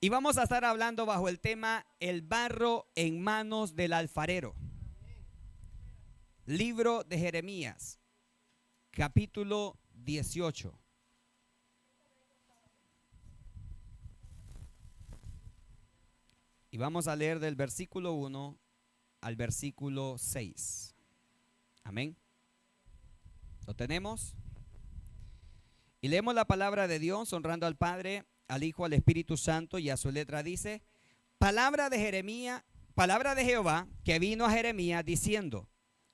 Y vamos a estar hablando bajo el tema El barro en manos del alfarero. Libro de Jeremías, capítulo 18. Y vamos a leer del versículo 1 al versículo 6. Amén. ¿Lo tenemos? Y leemos la palabra de Dios honrando al Padre, al Hijo, al Espíritu Santo, y a su letra dice: palabra de Jeremías, palabra de Jehová que vino a Jeremías diciendo: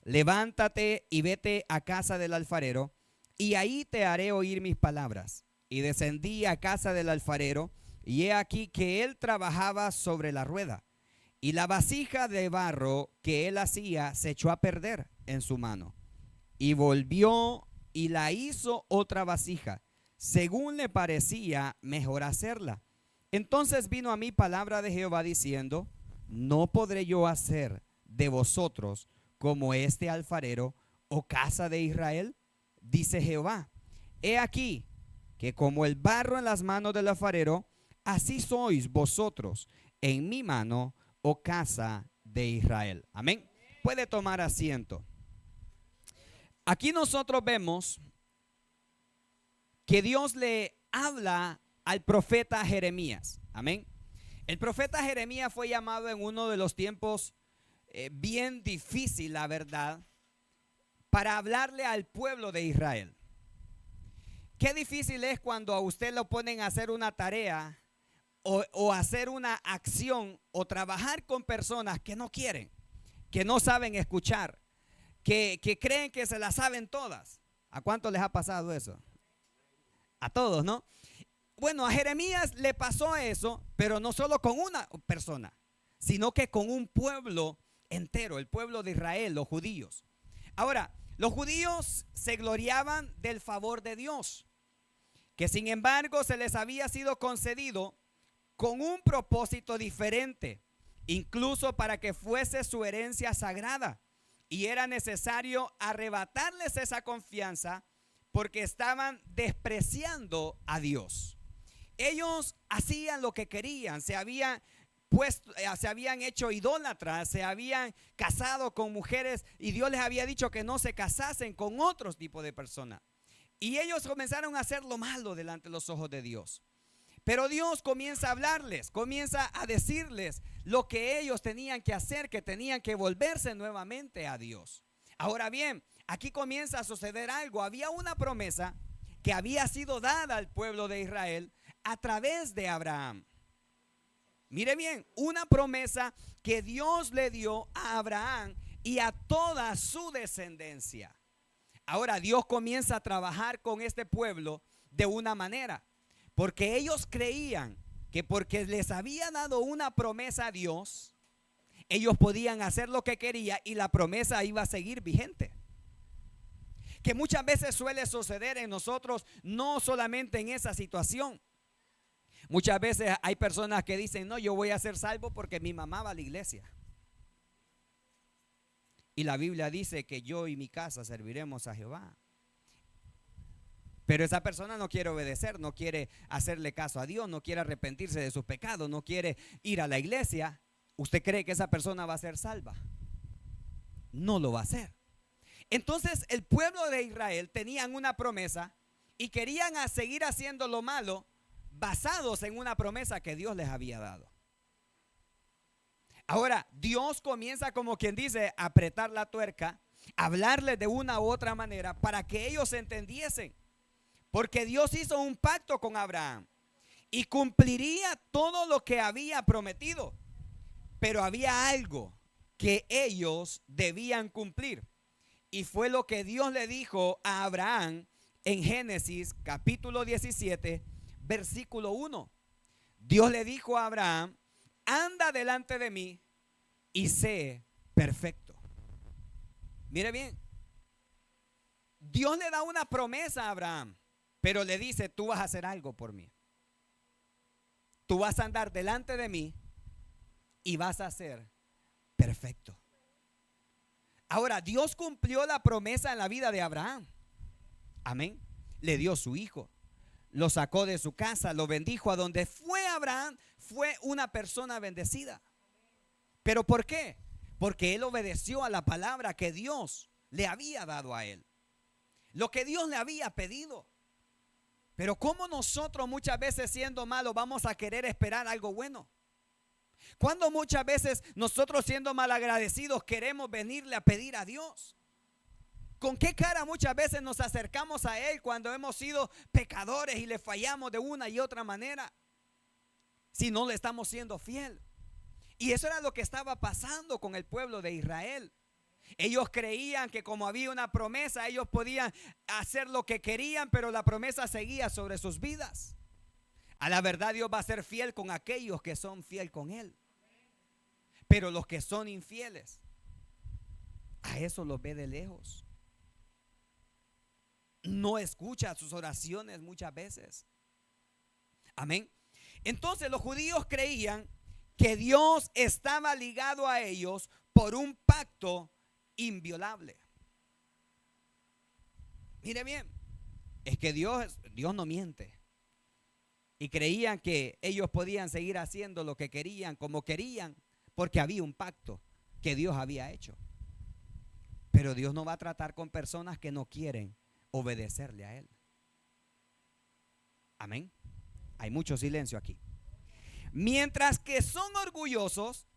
levántate y vete a casa del alfarero, y ahí te haré oír mis palabras. Y descendí a casa del alfarero, y he aquí que él trabajaba sobre la rueda, y la vasija de barro que él hacía se echó a perder en su mano. Y volvió y la hizo otra vasija, según le parecía mejor hacerla. Entonces vino a mí palabra de Jehová diciendo: no podré yo hacer de vosotros como este alfarero, oh casa de Israel, dice Jehová. He aquí que como el barro en las manos del alfarero, así sois vosotros en mi mano, oh casa de Israel. Amén. Puede tomar asiento. Aquí nosotros vemos que Dios le habla al profeta Jeremías. Amén. El profeta Jeremías fue llamado en uno de los tiempos bien difícil, la verdad, para hablarle al pueblo de Israel. Qué difícil es cuando a usted lo ponen a hacer una tarea o hacer una acción o trabajar con personas que no quieren, que no saben escuchar, que creen que se las saben todas. ¿A cuántos les ha pasado eso? A todos, ¿no? Bueno, a Jeremías le pasó eso, pero no solo con una persona, sino que con un pueblo entero, el pueblo de Israel, los judíos. Ahora, los judíos se gloriaban del favor de Dios, que sin embargo se les había sido concedido con un propósito diferente, incluso para que fuese su herencia sagrada. Y era necesario arrebatarles esa confianza porque estaban despreciando a Dios. Ellos hacían lo que querían, se habían hecho idólatras, se habían casado con mujeres y Dios les había dicho que no se casasen con otros tipos de personas. Y ellos comenzaron a hacer lo malo delante de los ojos de Dios. Pero Dios comienza a hablarles, comienza a decirles lo que ellos tenían que hacer, que tenían que volverse nuevamente a Dios. Ahora bien, aquí comienza a suceder algo. Había una promesa que había sido dada al pueblo de Israel a través de Abraham. Mire bien, una promesa que Dios le dio a Abraham y a toda su descendencia. Ahora Dios comienza a trabajar con este pueblo de una manera, porque ellos creían que porque les había dado una promesa a Dios, ellos podían hacer lo que querían y la promesa iba a seguir vigente. Que muchas veces suele suceder en nosotros, no solamente en esa situación. Muchas veces hay personas que dicen: no, yo voy a ser salvo porque mi mamá va a la iglesia. Y la Biblia dice que yo y mi casa serviremos a Jehová. Pero esa persona no quiere obedecer, no quiere hacerle caso a Dios, no quiere arrepentirse de sus pecados, no quiere ir a la iglesia. ¿Usted cree que esa persona va a ser salva? No lo va a hacer. Entonces el pueblo de Israel tenían una promesa y querían seguir haciendo lo malo basados en una promesa que Dios les había dado. Ahora Dios comienza, como quien dice, a apretar la tuerca, a hablarles de una u otra manera para que ellos entendiesen. Porque Dios hizo un pacto con Abraham y cumpliría todo lo que había prometido. Pero había algo que ellos debían cumplir. Y fue lo que Dios le dijo a Abraham en Génesis capítulo 17, versículo 1. Dios le dijo a Abraham: anda delante de mí y sé perfecto. Mire bien, Dios le da una promesa a Abraham, pero le dice: tú vas a hacer algo por mí. Tú vas a andar delante de mí y vas a ser perfecto. Ahora, Dios cumplió la promesa en la vida de Abraham. Amén. Le dio su hijo, lo sacó de su casa, lo bendijo. A donde fue Abraham, fue una persona bendecida. ¿Pero por qué? Porque él obedeció a la palabra que Dios le había dado a él, lo que Dios le había pedido. Pero ¿cómo nosotros muchas veces siendo malos vamos a querer esperar algo bueno? Cuando muchas veces nosotros siendo malagradecidos queremos venirle a pedir a Dios. ¿Con qué cara muchas veces nos acercamos a Él cuando hemos sido pecadores y le fallamos de una y otra manera? Si no le estamos siendo fiel. Y eso era lo que estaba pasando con el pueblo de Israel. Ellos creían que como había una promesa, ellos podían hacer lo que querían, pero la promesa seguía sobre sus vidas. A la verdad, Dios va a ser fiel con aquellos que son fiel con Él. Pero los que son infieles, a eso los ve de lejos. No escucha sus oraciones muchas veces. Amén. Entonces los judíos creían que Dios estaba ligado a ellos por un pacto inviolable. Mire bien, es que Dios no miente. Y creían que ellos podían seguir haciendo lo que querían, como querían, porque había un pacto que Dios había hecho. Pero Dios no va a tratar con personas que no quieren obedecerle a Él. Amén. Hay mucho silencio aquí. Mientras que son orgullosos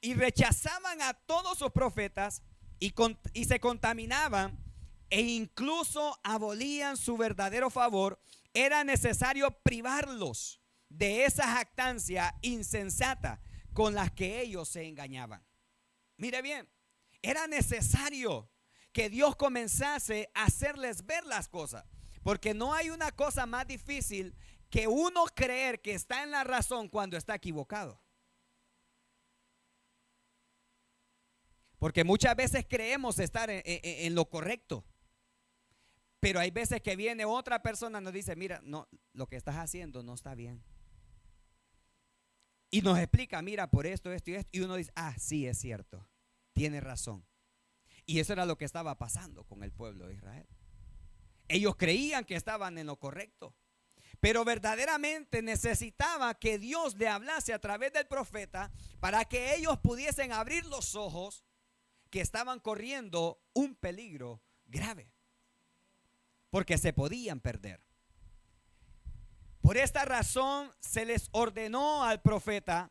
y rechazaban a todos sus profetas y se contaminaban e incluso abolían su verdadero favor, era necesario privarlos de esa jactancia insensata con las que ellos se engañaban. Mire bien, era necesario que Dios comenzase a hacerles ver las cosas, porque no hay una cosa más difícil que uno creer que está en la razón cuando está equivocado. Porque muchas veces creemos estar en lo correcto, pero hay veces que viene otra persona y nos dice, mira, no, lo que estás haciendo no está bien. Y nos explica, mira, por esto, esto y esto. Y uno dice, ah, sí, es cierto, tiene razón. Y eso era lo que estaba pasando con el pueblo de Israel. Ellos creían que estaban en lo correcto, pero verdaderamente necesitaba que Dios le hablase a través del profeta para que ellos pudiesen abrir los ojos que estaban corriendo un peligro grave, porque se podían perder. Por esta razón se les ordenó al profeta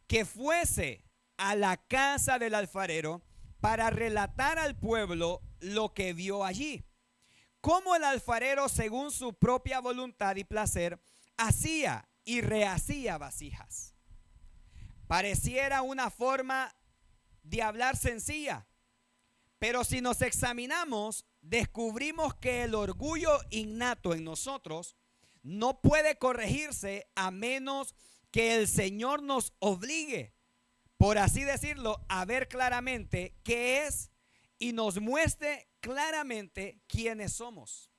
que fuese a la casa del alfarero para relatar al pueblo lo que vio allí. Cómo el alfarero, según su propia voluntad y placer, hacía y rehacía vasijas. Pareciera una forma de hablar sencilla, pero si nos examinamos, descubrimos que el orgullo innato en nosotros no puede corregirse a menos que el Señor nos obligue, por así decirlo, a ver claramente qué es y nos muestre claramente quiénes somos.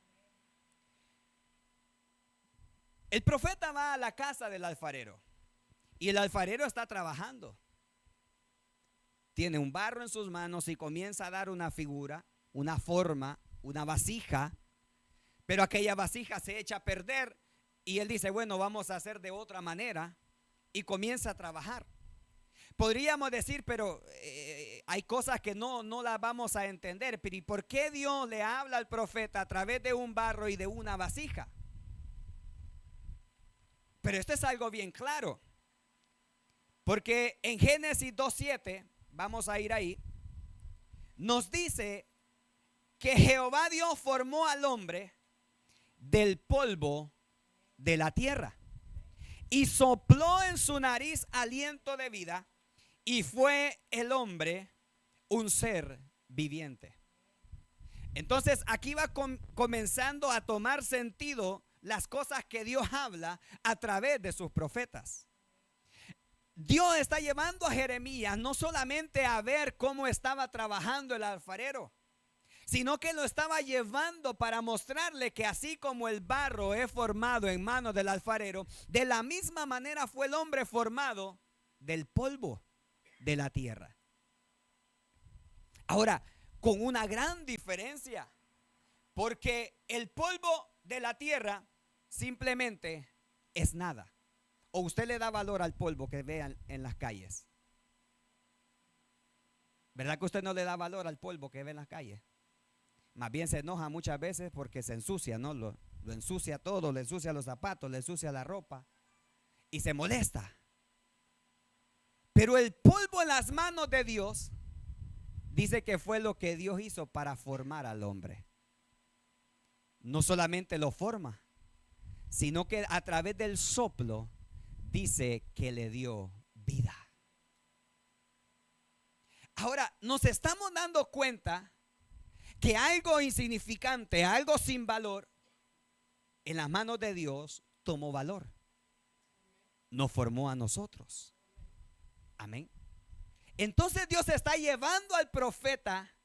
El profeta va a la casa del alfarero y el alfarero está trabajando. Tiene un barro en sus manos y comienza a dar una figura, una forma, una vasija, pero aquella vasija se echa a perder y él dice, bueno, vamos a hacer de otra manera, y comienza a trabajar. Podríamos decir, pero hay cosas que no las vamos a entender. Pero ¿y por qué Dios le habla al profeta a través de un barro y de una vasija? Pero esto es algo bien claro, porque en Génesis 2:7, vamos a ir ahí, nos dice que Jehová Dios formó al hombre del polvo de la tierra y sopló en su nariz aliento de vida, y fue el hombre un ser viviente. Entonces aquí va comenzando a tomar sentido las cosas que Dios habla a través de sus profetas. Dios está llevando a Jeremías no solamente a ver cómo estaba trabajando el alfarero, sino que lo estaba llevando para mostrarle que así como el barro es formado en manos del alfarero, de la misma manera fue el hombre formado del polvo de la tierra. Ahora, con una gran diferencia, porque el polvo de la tierra simplemente es nada. ¿O usted le da valor al polvo que vean en las calles? ¿Verdad que usted no le da valor al polvo que ve en las calles? Más bien se enoja muchas veces porque se ensucia, ¿no? Lo ensucia todo, le ensucia los zapatos, le ensucia la ropa y se molesta. Pero el polvo en las manos de Dios dice que fue lo que Dios hizo para formar al hombre. No solamente lo forma, sino que a través del soplo dice que le dio vida. Ahora, nos estamos dando cuenta que algo insignificante, algo sin valor, en las manos de Dios tomó valor. Nos formó a nosotros. Amén. Entonces Dios está llevando al profeta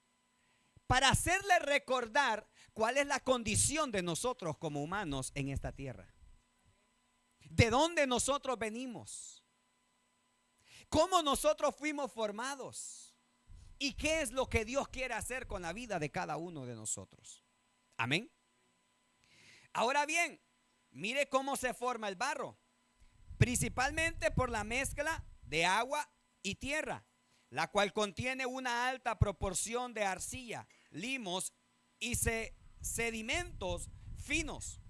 para hacerle recordar cuál es la condición de nosotros como humanos en esta tierra. De dónde nosotros venimos. Cómo nosotros fuimos formados. ¿Y qué es lo que Dios quiere hacer con la vida de cada uno de nosotros? Amén. Ahora bien, mire cómo se forma el barro. Principalmente por la mezcla de agua y tierra, la cual contiene una alta proporción de arcilla, limos y sedimentos finos.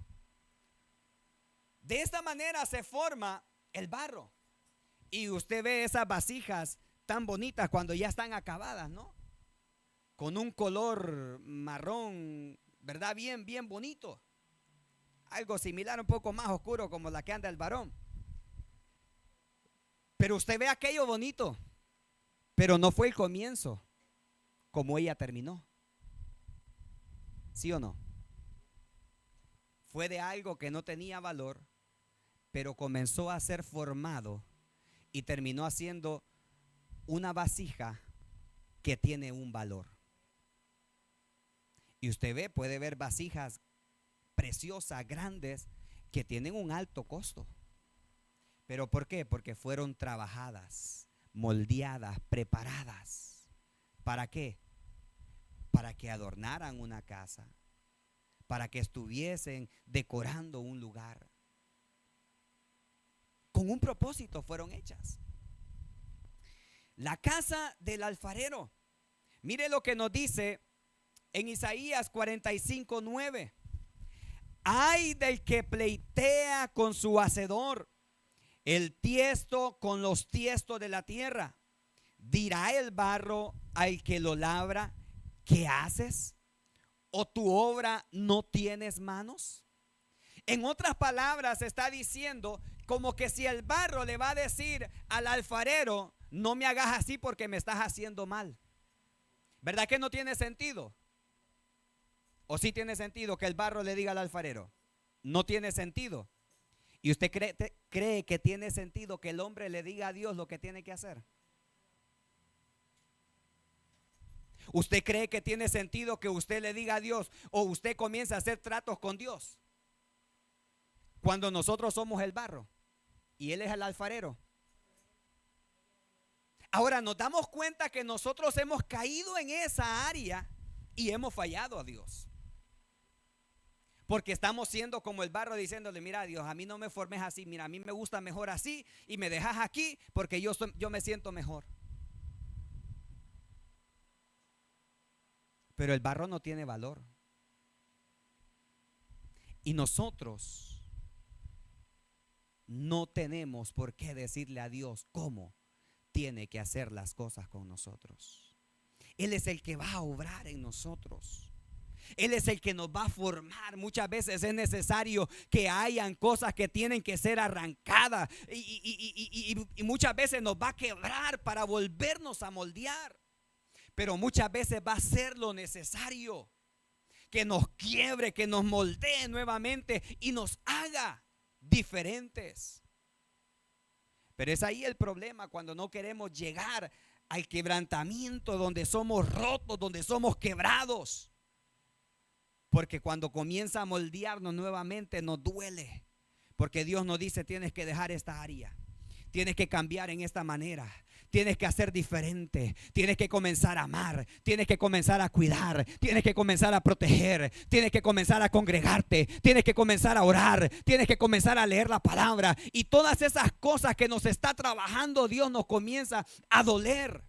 De esta manera se forma el barro. Y usted ve esas vasijas tan bonitas cuando ya están acabadas, ¿no? Con un color marrón, ¿verdad? Bien bonito. Algo similar, un poco más oscuro como la que anda el varón. Pero usted ve aquello bonito, pero no fue el comienzo como ella terminó. ¿Sí o no? Fue de algo que no tenía valor, pero comenzó a ser formado y terminó haciendo una vasija que tiene un valor. Y usted ve, puede ver vasijas preciosas, grandes, que tienen un alto costo. ¿Pero por qué? Porque fueron trabajadas, moldeadas, preparadas. ¿Para qué? Para que adornaran una casa, para que estuviesen decorando un lugar. Con un propósito fueron hechas. La casa del alfarero. Mire lo que nos dice en Isaías 45:9. Ay del que pleitea con su hacedor, el tiesto con los tiestos de la tierra. Dirá el barro al que lo labra, ¿qué haces? ¿O tu obra no tienes manos? En otras palabras está diciendo como que si el barro le va a decir al alfarero, no me hagas así porque me estás haciendo mal. ¿Verdad que no tiene sentido? ¿O sí tiene sentido que el barro le diga al alfarero? No tiene sentido. ¿Y usted cree que tiene sentido que el hombre le diga a Dios lo que tiene que hacer? ¿Usted cree que tiene sentido que usted le diga a Dios o usted comienza a hacer tratos con Dios? Cuando nosotros somos el barro y Él es el alfarero. Ahora nos damos cuenta que nosotros hemos caído en esa área y hemos fallado a Dios. Porque estamos siendo como el barro diciéndole, mira Dios, a mí no me formes así, mira, a mí me gusta mejor así y me dejas aquí porque yo me siento mejor. Pero el barro no tiene valor. Y nosotros no tenemos por qué decirle a Dios cómo tiene que hacer las cosas con nosotros. Él es el que va a obrar en nosotros. Él es el que nos va a formar. Muchas veces es necesario que hayan cosas que tienen que ser arrancadas y muchas veces nos va a quebrar para volvernos a moldear. Pero muchas veces va a ser lo necesario que nos quiebre, que nos moldee nuevamente y nos haga diferentes. Pero es ahí el problema, cuando no queremos llegar al quebrantamiento, donde somos rotos, donde somos quebrados. Porque cuando comienza a moldearnos nuevamente nos duele. Porque Dios nos dice, tienes que dejar esta área. tienes que cambiar en esta manera. Tienes que hacer diferente. Tienes que comenzar a amar. Tienes que comenzar a cuidar. Tienes que comenzar a proteger. Tienes que comenzar a congregarte. Tienes que comenzar a orar. Tienes que comenzar a leer la palabra. Y todas esas cosas que nos está trabajando Dios nos comienza a doler.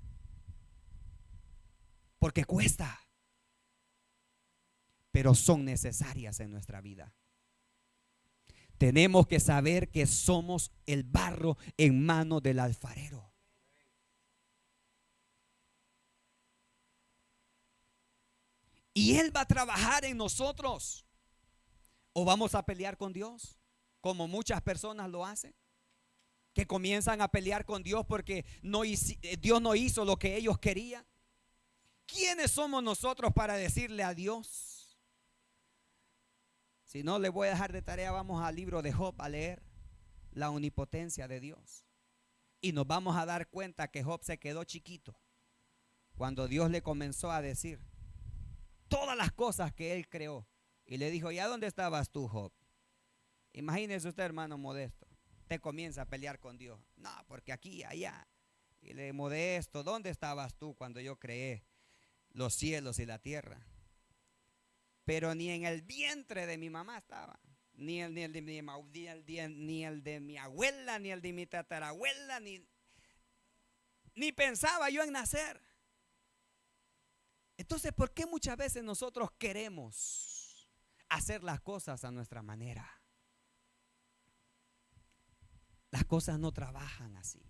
Porque cuesta. Pero son necesarias en nuestra vida. Tenemos que saber que somos el barro en manos del alfarero. Y Él va a trabajar en nosotros. ¿O vamos a pelear con Dios? Como muchas personas lo hacen. Que comienzan a pelear con Dios porque Dios no hizo lo que ellos querían. ¿Quiénes somos nosotros para decirle a Dios? Si no, le voy a dejar de tarea, vamos al libro de Job a leer la omnipotencia de Dios. Y nos vamos a dar cuenta que Job se quedó chiquito cuando Dios le comenzó a decir todas las cosas que él creó. Y le dijo, ¿ya dónde estabas tú, Job? Imagínese usted, hermano Modesto. Te comienza a pelear con Dios. No, porque aquí, allá. Y le Modesto, ¿dónde estabas tú cuando yo creé los cielos y la tierra? Pero ni en el vientre de mi mamá estaba. Ni el de mi abuela, ni el de mi tatarabuela, ni pensaba yo en nacer. Entonces, ¿por qué muchas veces nosotros queremos hacer las cosas a nuestra manera? Las cosas no trabajan así.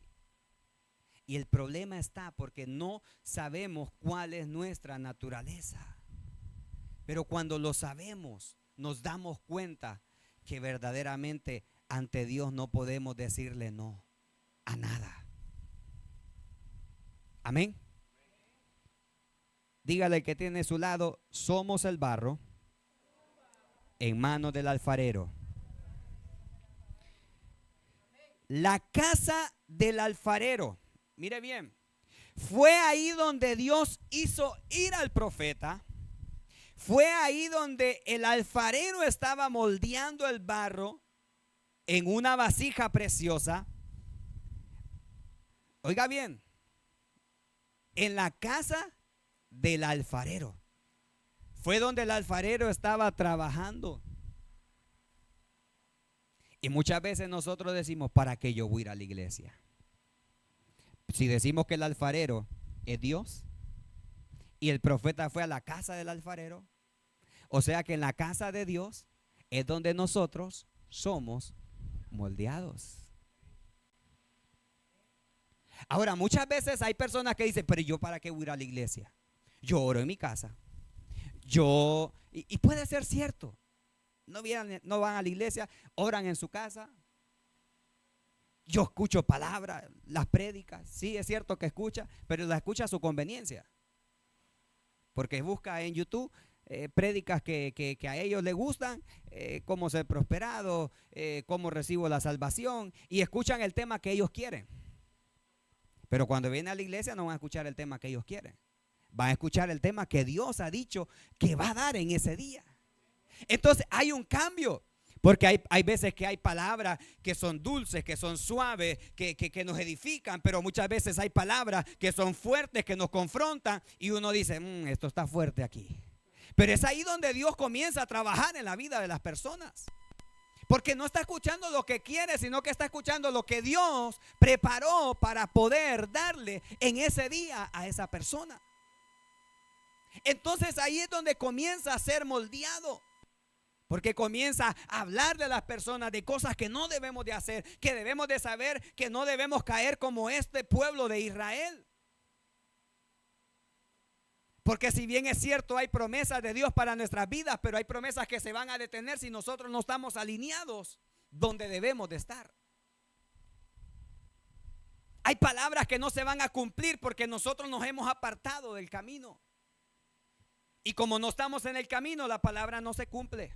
Y el problema está porque no sabemos cuál es nuestra naturaleza. Pero cuando lo sabemos, nos damos cuenta que verdaderamente ante Dios no podemos decirle no a nada. Amén. Dígale que tiene a su lado, somos el barro en manos del alfarero. La casa del alfarero, mire bien, fue ahí donde Dios hizo ir al profeta. Fue ahí donde el alfarero estaba moldeando el barro en una vasija preciosa. Oiga bien, en la casa del alfarero. Fue donde el alfarero estaba trabajando. Y muchas veces nosotros decimos, ¿para qué yo voy a ir a la iglesia? Si decimos que el alfarero es Dios y el profeta fue a la casa del alfarero, o sea que en la casa de Dios es donde nosotros somos moldeados. Ahora, muchas veces hay personas que dicen, pero yo ¿para qué voy a ir a la iglesia? Yo oro en mi casa. Y puede ser cierto. No van a la iglesia, oran en su casa. Yo escucho palabras, las prédicas. Sí, es cierto que escucha, pero las escucha a su conveniencia. Porque busca en YouTube prédicas que a ellos les gustan, cómo ser prosperado, cómo recibo la salvación, y escuchan el tema que ellos quieren. Pero cuando vienen a la iglesia no van a escuchar el tema que ellos quieren. Van a escuchar el tema que Dios ha dicho que va a dar en ese día. Entonces hay un cambio. Porque hay veces que hay palabras que son dulces, que son suaves, que nos edifican. Pero muchas veces hay palabras que son fuertes, que nos confrontan. Y uno dice, esto está fuerte aquí. Pero es ahí donde Dios comienza a trabajar en la vida de las personas. Porque no está escuchando lo que quiere, sino que está escuchando lo que Dios preparó para poder darle en ese día a esa persona. Entonces ahí es donde comienza a ser moldeado. Porque comienza a hablar de las personas de cosas que no debemos de hacer, que debemos de saber que no debemos caer como este pueblo de Israel. Porque si bien es cierto hay promesas de Dios para nuestras vidas, pero hay promesas que se van a detener si nosotros no estamos alineados donde debemos de estar. Hay palabras que no se van a cumplir porque nosotros nos hemos apartado del camino. Y como no estamos en el camino, la palabra no se cumple.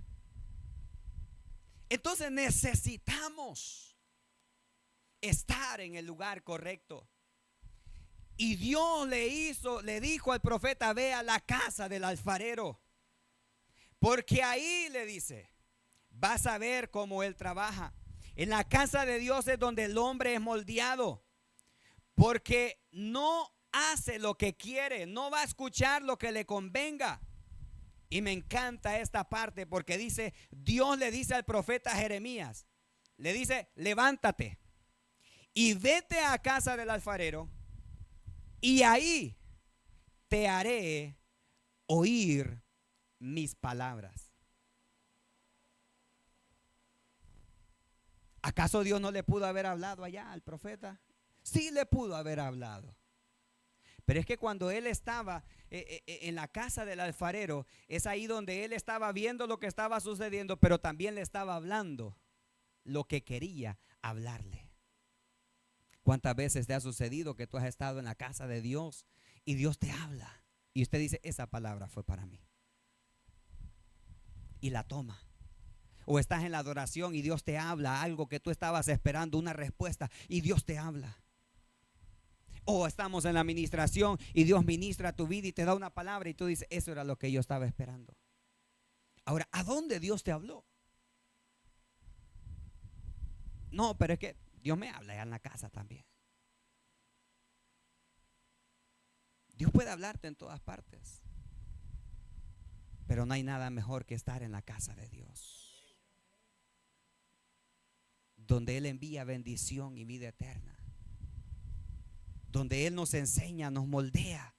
Entonces necesitamos estar en el lugar correcto. Y Dios le dijo al profeta, ve a la casa del alfarero. Porque ahí le dice, vas a ver cómo él trabaja. En la casa de Dios es donde el hombre es moldeado, porque no hace lo que quiere, no va a escuchar lo que le convenga. Y me encanta esta parte porque dice, Dios le dice al profeta Jeremías, le dice, levántate y vete a casa del alfarero y ahí te haré oír mis palabras. ¿Acaso Dios no le pudo haber hablado allá al profeta? Sí le pudo haber hablado. Pero es que cuando él estaba en la casa del alfarero, es ahí donde él estaba viendo lo que estaba sucediendo, pero también le estaba hablando lo que quería hablarle. ¿Cuántas veces te ha sucedido que tú has estado en la casa de Dios y Dios te habla y usted dice, esa palabra fue para mí? Y la toma. O estás en la adoración y Dios te habla algo que tú estabas esperando, una respuesta, y Dios te habla. O estamos en la administración y Dios ministra tu vida y te da una palabra y tú dices, eso era lo que yo estaba esperando. Ahora, ¿a dónde Dios te habló? No, pero es que Dios me habla allá en la casa también. Dios puede hablarte en todas partes, pero no hay nada mejor que estar en la casa de Dios, donde Él envía bendición y vida eterna, donde Él nos enseña, nos moldea.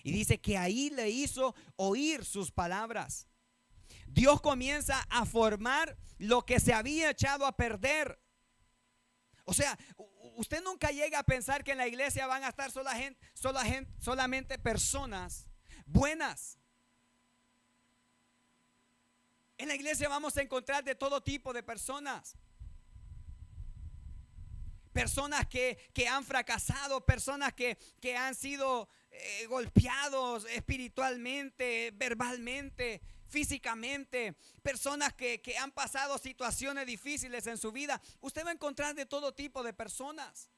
Y dice que ahí le hizo oír sus palabras. Dios comienza a formar lo que se había echado a perder. O sea, usted nunca llega a pensar que en la iglesia van a estar solamente personas buenas. En la iglesia vamos a encontrar de todo tipo de personas. Personas que han fracasado, personas que han sido golpeados espiritualmente, verbalmente, físicamente, personas que han pasado situaciones difíciles en su vida. Usted va a encontrar de todo tipo de personas.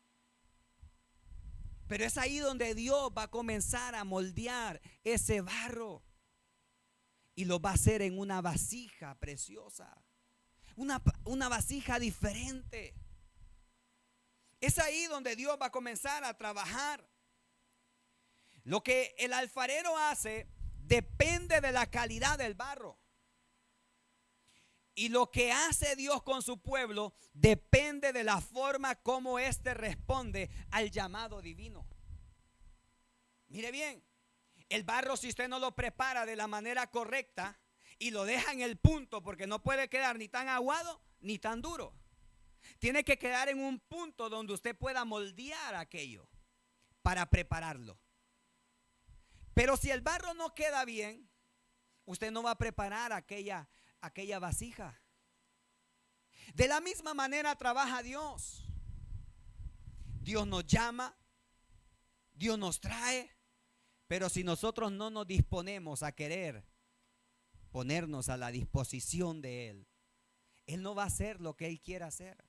Pero es ahí donde Dios va a comenzar a moldear ese barro y lo va a hacer en una vasija preciosa, una vasija diferente. Es ahí donde Dios va a comenzar a trabajar. Lo que el alfarero hace depende de la calidad del barro. Y lo que hace Dios con su pueblo depende de la forma como éste responde al llamado divino. Mire bien, el barro, si usted no lo prepara de la manera correcta y lo deja en el punto, porque no puede quedar ni tan aguado ni tan duro. Tiene que quedar en un punto donde usted pueda moldear aquello para prepararlo. Pero si el barro no queda bien, usted no va a preparar aquella vasija. De la misma manera trabaja Dios. Dios nos llama, Dios nos trae, pero si nosotros no nos disponemos a querer ponernos a la disposición de Él, Él no va a hacer lo que Él quiera hacer.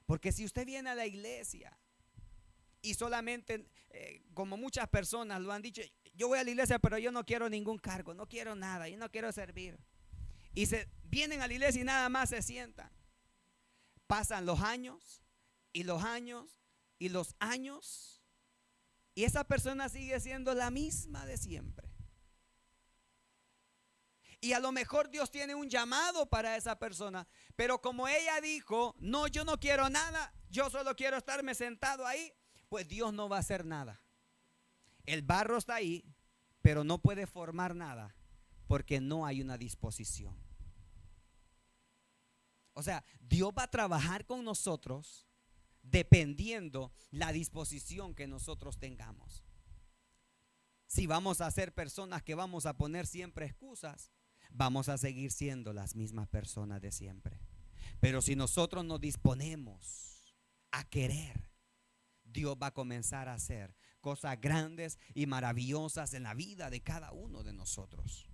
Porque si usted viene a la iglesia y solamente, como muchas personas lo han dicho, yo voy a la iglesia pero yo no quiero ningún cargo, no quiero nada, yo no quiero servir. Y vienen a la iglesia y nada más se sientan. Pasan los años y los años y los años y esa persona sigue siendo la misma de siempre. Y a lo mejor Dios tiene un llamado para esa persona, pero como ella dijo, no, yo no quiero nada, yo solo quiero estarme sentado ahí, pues Dios no va a hacer nada. El barro está ahí, pero no puede formar nada porque no hay una disposición. O sea, Dios va a trabajar con nosotros dependiendo la disposición que nosotros tengamos. Si vamos a ser personas que vamos a poner siempre excusas, vamos a seguir siendo las mismas personas de siempre. Pero si nosotros nos disponemos a querer, Dios va a comenzar a hacer cosas grandes y maravillosas en la vida de cada uno de nosotros.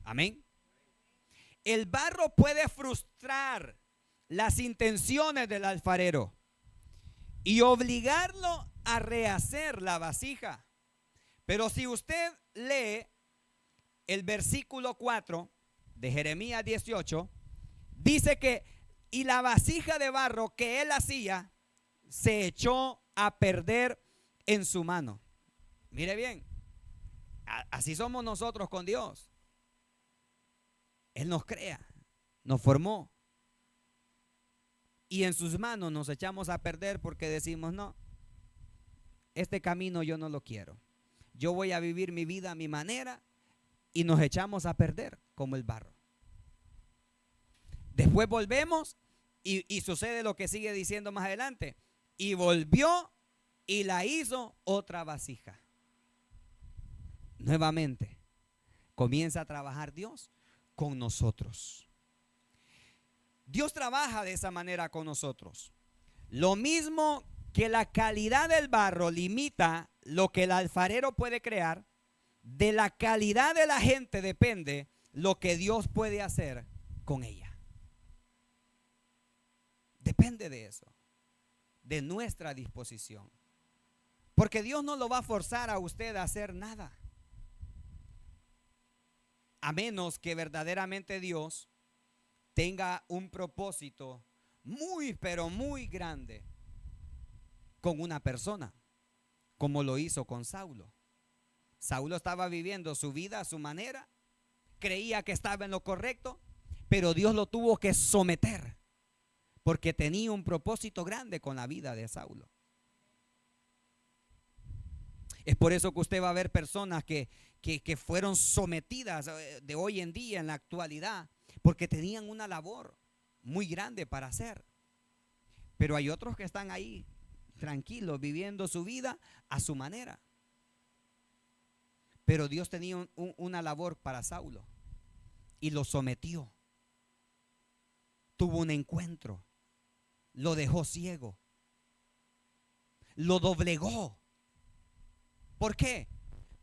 Amén. El barro puede frustrar las intenciones del alfarero y obligarlo a rehacer la vasija. Pero si usted lee el versículo 4 de Jeremías 18, dice que y la vasija de barro que él hacía se echó a perder en su mano. Mire bien, así somos nosotros con Dios. Él nos crea, nos formó. Y en sus manos nos echamos a perder porque decimos, no, este camino yo no lo quiero. Yo voy a vivir mi vida a mi manera, y nos echamos a perder como el barro. Después volvemos y sucede lo que sigue diciendo más adelante. Y volvió y la hizo otra vasija. Nuevamente comienza a trabajar Dios con nosotros. Dios trabaja de esa manera con nosotros. Lo mismo que la calidad del barro limita lo que el alfarero puede crear, de la calidad de la gente depende lo que Dios puede hacer con ella. Depende de eso, de nuestra disposición. Porque Dios no lo va a forzar a usted a hacer nada, a menos que verdaderamente Dios tenga un propósito muy, pero muy grande con una persona, como lo hizo con Saulo. Saulo estaba viviendo su vida a su manera, creía que estaba en lo correcto, pero Dios lo tuvo que someter, porque tenía un propósito grande con la vida de Saulo. Es por eso que usted va a ver personas que fueron sometidas de hoy en día, en la actualidad, porque tenían una labor muy grande para hacer. Pero hay otros que están ahí tranquilos, viviendo su vida a su manera. Pero Dios tenía una labor para Saulo y lo sometió. Tuvo un encuentro, lo dejó ciego, lo doblegó. ¿Por qué?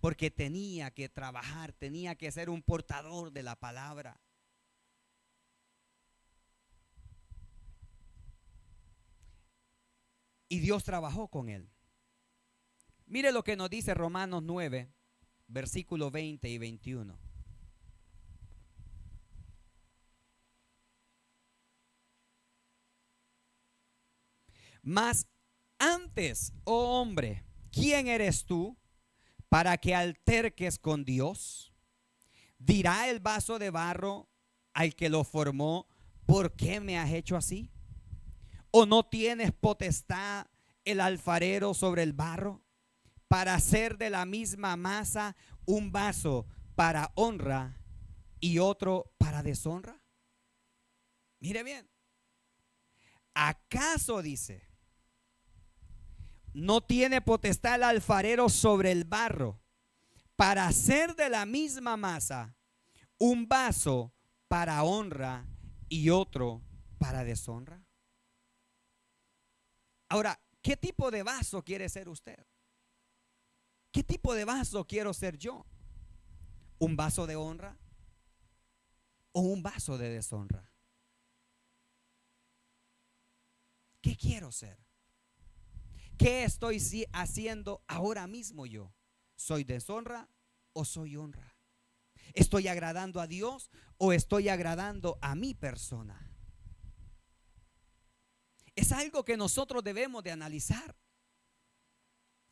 Porque tenía que trabajar, tenía que ser un portador de la palabra. Y Dios trabajó con él. Mire lo que nos dice Romanos 9, versículos 20 y 21. Mas antes, oh hombre, ¿quién eres tú para que alterques con Dios? ¿Dirá el vaso de barro al que lo formó, ¿por qué me has hecho así? ¿O no tienes potestad el alfarero sobre el barro para hacer de la misma masa un vaso para honra y otro para deshonra? Mire bien. ¿Acaso, dice, no tiene potestad el alfarero sobre el barro para hacer de la misma masa un vaso para honra y otro para deshonra? Ahora, ¿qué tipo de vaso quiere ser usted? ¿Qué tipo de vaso quiero ser yo? ¿Un vaso de honra o un vaso de deshonra? ¿Qué quiero ser? ¿Qué estoy haciendo ahora mismo yo? ¿Soy deshonra o soy honra? ¿Estoy agradando a Dios o estoy agradando a mi persona? Es algo que nosotros debemos de analizar.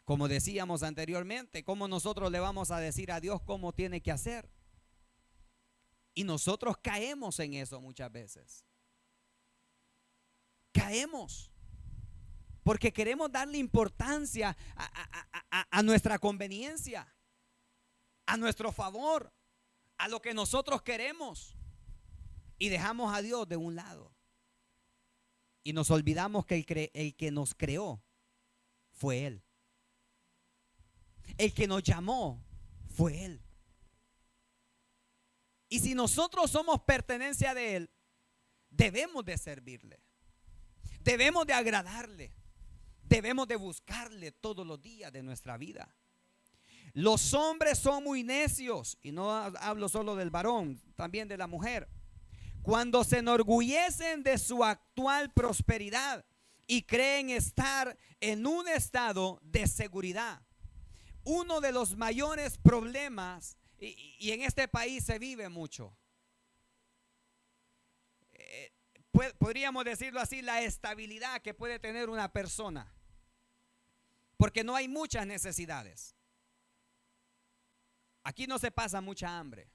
Como decíamos anteriormente, ¿cómo nosotros le vamos a decir a Dios cómo tiene que hacer? Y nosotros caemos en eso muchas veces. Caemos porque queremos darle importancia a nuestra conveniencia, a nuestro favor, a lo que nosotros queremos, y dejamos a Dios de un lado. Y nos olvidamos que el que nos creó fue Él. El que nos llamó fue Él. Y si nosotros somos pertenencia de Él, debemos de servirle. Debemos de agradarle. Debemos de buscarle todos los días de nuestra vida. Los hombres son muy necios, y no hablo solo del varón, también de la mujer, cuando se enorgullecen de su actual prosperidad y creen estar en un estado de seguridad. Uno de los mayores problemas, y en este país se vive mucho, podríamos decirlo así, la estabilidad que puede tener una persona. Porque no hay muchas necesidades. Aquí no se pasa mucha hambre.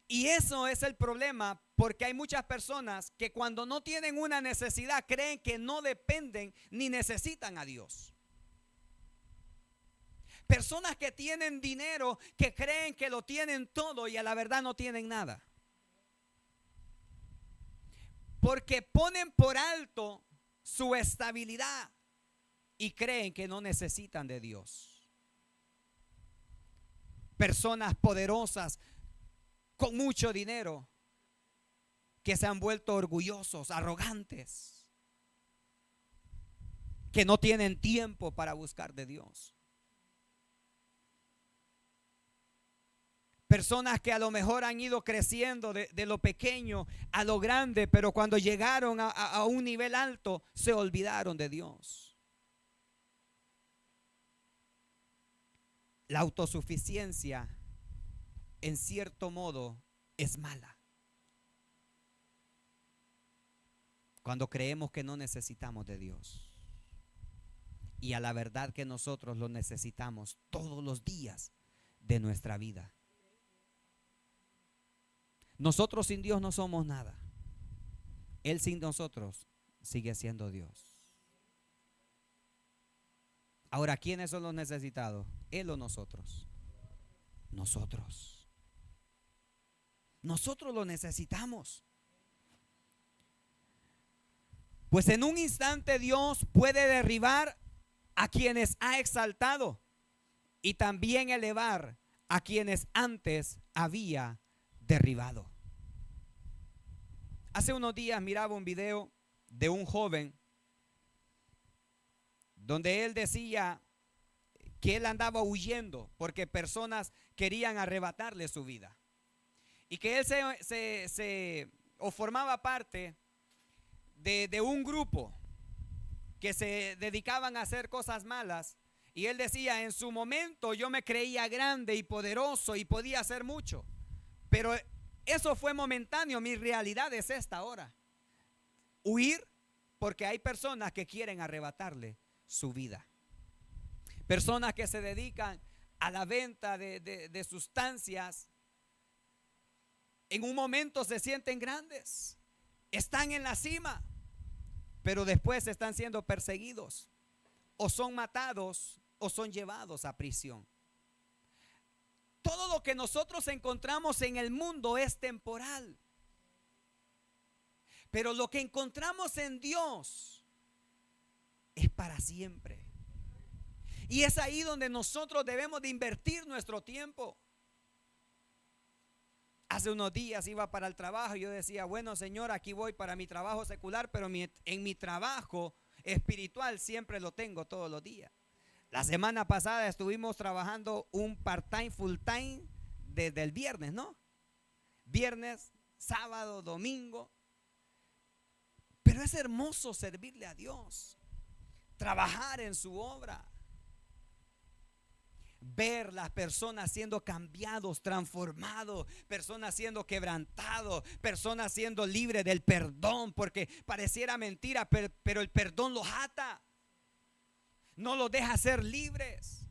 Y eso es el problema, porque hay muchas personas que cuando no tienen una necesidad creen que no dependen ni necesitan a Dios. Personas que tienen dinero que creen que lo tienen todo y a la verdad no tienen nada. Porque ponen por alto su estabilidad y creen que no necesitan de Dios. Personas poderosas con mucho dinero que se han vuelto orgullosos, arrogantes, que no tienen tiempo para buscar de Dios. Personas que a lo mejor han ido creciendo de lo pequeño a lo grande, pero cuando llegaron a un nivel alto se olvidaron de Dios. La autosuficiencia, en cierto modo, es mala. Cuando creemos que no necesitamos de Dios. Y a la verdad que nosotros lo necesitamos todos los días de nuestra vida. Nosotros sin Dios no somos nada. Él sin nosotros sigue siendo Dios. Ahora, ¿quiénes son los necesitados? Él o nosotros. Nosotros. Nosotros lo necesitamos. Pues en un instante Dios puede derribar a quienes ha exaltado y también elevar a quienes antes había derribado. Hace unos días miraba un video de un joven donde él decía que él andaba huyendo porque personas querían arrebatarle su vida. Y que él formaba parte de un grupo que se dedicaban a hacer cosas malas. Y él decía, en su momento yo me creía grande y poderoso y podía hacer mucho. Pero eso fue momentáneo, mi realidad es esta ahora. Huir porque hay personas que quieren arrebatarle su vida. Personas que se dedican a la venta de sustancias. En un momento se sienten grandes, están en la cima, pero después están siendo perseguidos, o son matados, o son llevados a prisión. Todo lo que nosotros encontramos en el mundo es temporal, pero lo que encontramos en Dios es para siempre. Y es ahí donde nosotros debemos de invertir nuestro tiempo. Hace unos días iba para el trabajo y yo decía, bueno, Señor, aquí voy para mi trabajo secular, pero en mi trabajo espiritual siempre lo tengo todos los días. La semana pasada estuvimos trabajando un part-time, full-time desde el viernes, ¿no? Viernes, sábado, domingo. Pero es hermoso servirle a Dios, trabajar en su obra. Ver las personas siendo cambiados, transformados, personas siendo quebrantados, personas siendo libres del perdón, porque pareciera mentira, pero el perdón los ata, no los deja ser libres.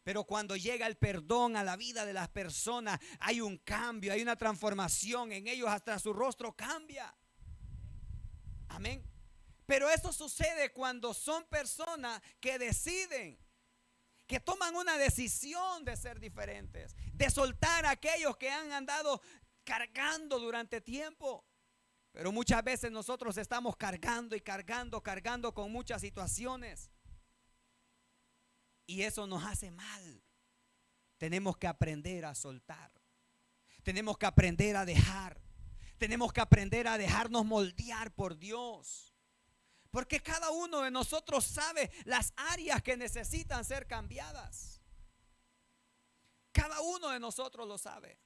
Pero cuando llega el perdón a la vida de las personas, hay un cambio, hay una transformación en ellos, hasta su rostro cambia. Amén. Pero eso sucede cuando son personas que deciden, que toman una decisión de ser diferentes, de soltar a aquellos que han andado cargando durante tiempo. Pero muchas veces nosotros estamos cargando y cargando con muchas situaciones. Y eso nos hace mal. Tenemos que aprender a soltar. Tenemos que aprender a dejar. Tenemos que aprender a dejarnos moldear por Dios. Porque cada uno de nosotros sabe las áreas que necesitan ser cambiadas. Cada uno de nosotros lo sabe.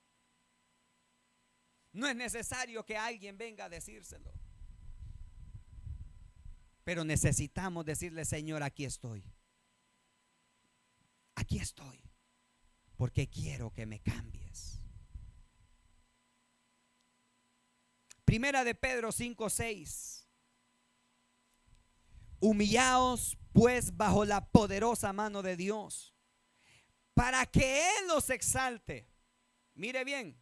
No es necesario que alguien venga a decírselo. Pero necesitamos decirle, Señor, aquí estoy. Aquí estoy. Porque quiero que me cambies. Primera de Pedro 5:6. Humillaos pues bajo la poderosa mano de Dios, para que Él los exalte. Mire bien,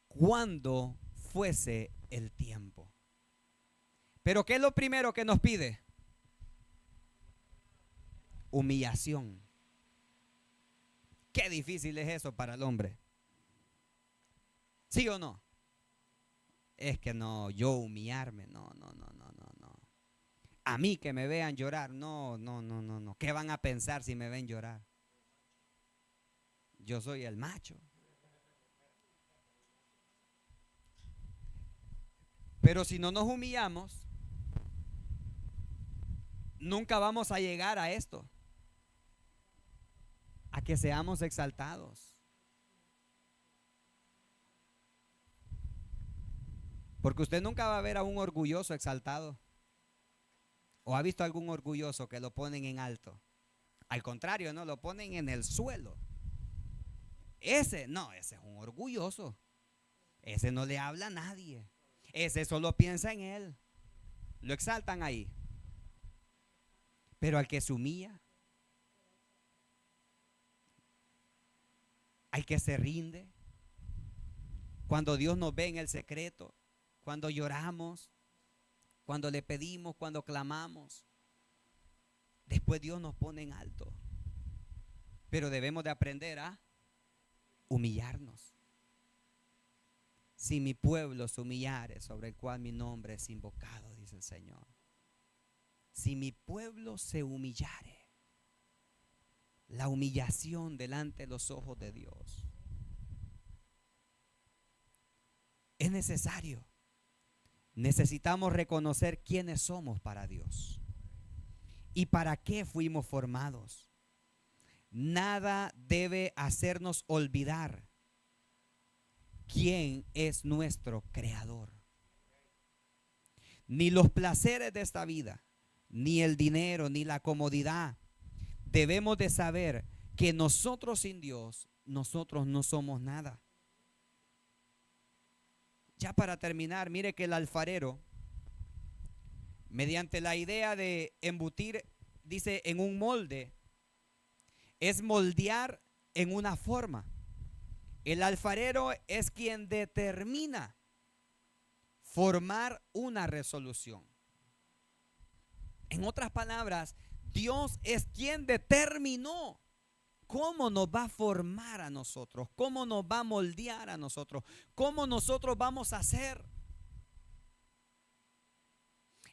cuando fuese el tiempo. Pero ¿qué es lo primero que nos pide? Humillación. Qué difícil es eso para el hombre. ¿Sí o no? Es que no, yo humillarme, no. A mí que me vean llorar, no. ¿Qué van a pensar si me ven llorar? Yo soy el macho. Pero si no nos humillamos, nunca vamos a llegar a esto, a que seamos exaltados. Porque usted nunca va a ver a un orgulloso exaltado. ¿O ha visto algún orgulloso que lo ponen en alto? Al contrario, no, lo ponen en el suelo. Ese es un orgulloso. Ese no le habla a nadie. Ese solo piensa en él. Lo exaltan ahí. Pero al que se humilla, al que se rinde, cuando Dios nos ve en el secreto, cuando lloramos, cuando le pedimos, cuando clamamos, después Dios nos pone en alto. Pero debemos de aprender a humillarnos. Si mi pueblo se humillare, sobre el cual mi nombre es invocado, dice el Señor. Si mi pueblo se humillare, la humillación delante de los ojos de Dios. Es necesario. Necesitamos reconocer quiénes somos para Dios y para qué fuimos formados. Nada debe hacernos olvidar quién es nuestro creador. Ni los placeres de esta vida, ni el dinero, ni la comodidad. Debemos de saber que nosotros sin Dios, nosotros no somos nada. Ya para terminar, mire que el alfarero, mediante la idea de embutir, dice, en un molde, es moldear en una forma. El alfarero es quien determina formar una resolución. En otras palabras, Dios es quien determinó cómo nos va a formar a nosotros, cómo nos va a moldear a nosotros, cómo nosotros vamos a ser.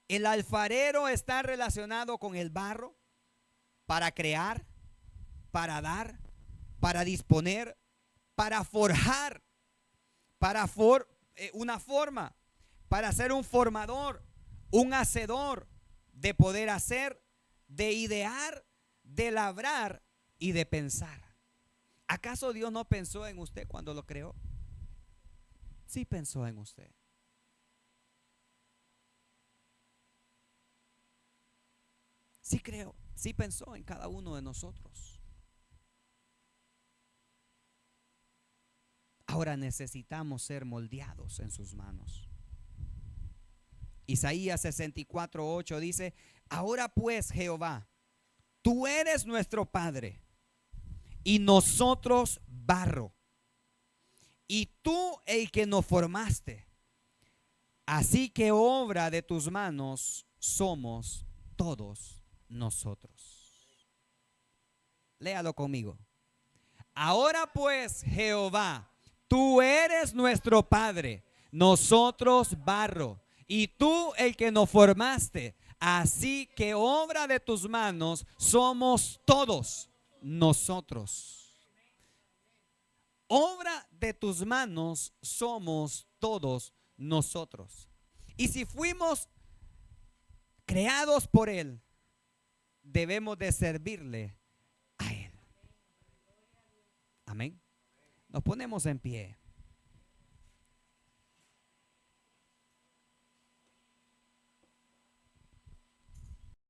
El alfarero está relacionado con el barro para crear, para dar, para disponer, para forjar, para una forma, para ser un formador, un hacedor, de poder hacer, de idear, de labrar y de pensar. ¿Acaso Dios no pensó en usted cuando lo creó? Sí pensó en usted. Sí creo, sí pensó en cada uno de nosotros. Ahora necesitamos ser moldeados en sus manos. Isaías 64:8 dice: ahora pues, Jehová, tú eres nuestro Padre y nosotros barro, y tú el que nos formaste. Así que obra de tus manos somos todos nosotros. Léalo conmigo. Ahora pues, Jehová, tú eres nuestro Padre, nosotros barro, y tú el que nos formaste. Así que obra de tus manos somos todos nosotros. Obra de tus manos somos todos nosotros. Y si fuimos creados por Él, debemos de servirle a Él. Amén. Nos ponemos en pie.